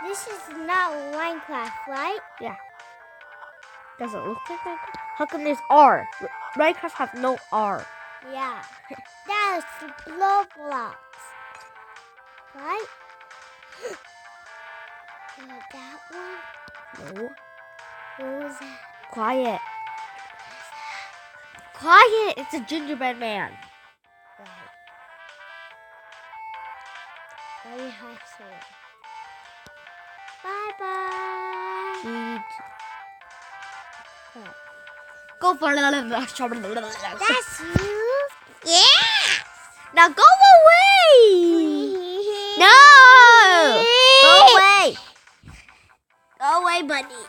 This is not Minecraft, right? Yeah. Does it look like Minecraft? How come there's R? Minecraft have no R. Yeah. That's Roblox. Right? That one? No. What was that? Quiet. Quiet! It's a gingerbread man. Right. Very high sword. Bye-bye. Go for it. That's you? Yeah! Now go away! No! Go away! Go away, buddy.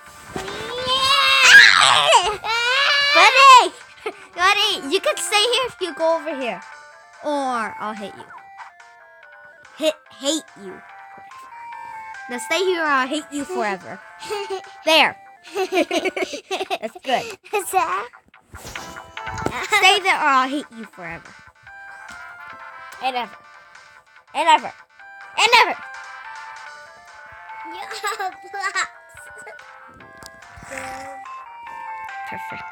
Buddy! Buddy, you can stay here if you go over here. Or I'll hit you. Hate you. Now stay here or I'll hate you forever. There. That's good. Stay there or I'll hate you forever. And ever. And ever. And ever. Perfect.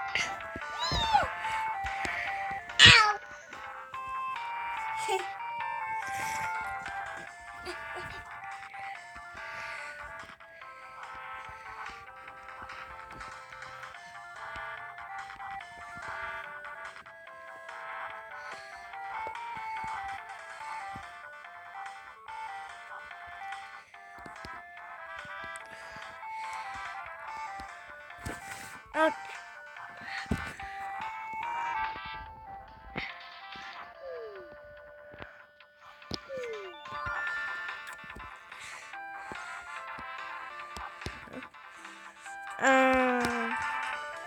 Ow!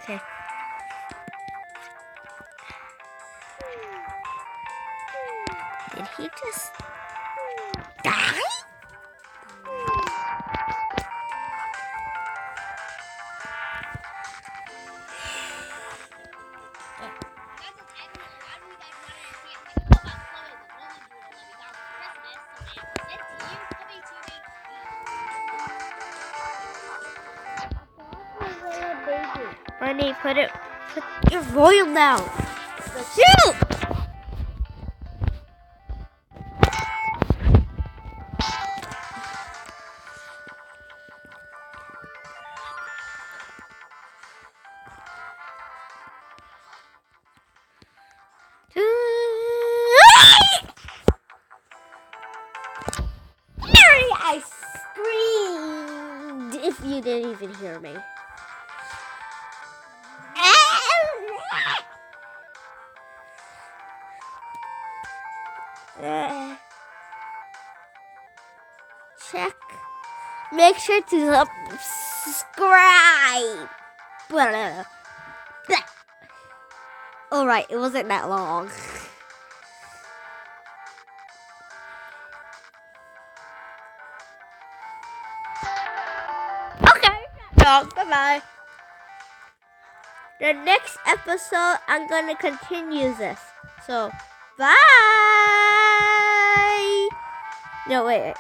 Okay. Did he just die? Bunny, put your volume down. Shoot! I screamed if you didn't even hear me. Check. Make sure to subscribe. Alright, it wasn't that long. Okay. Bye-bye. The next episode, I'm going to continue this. So, bye. No, wait.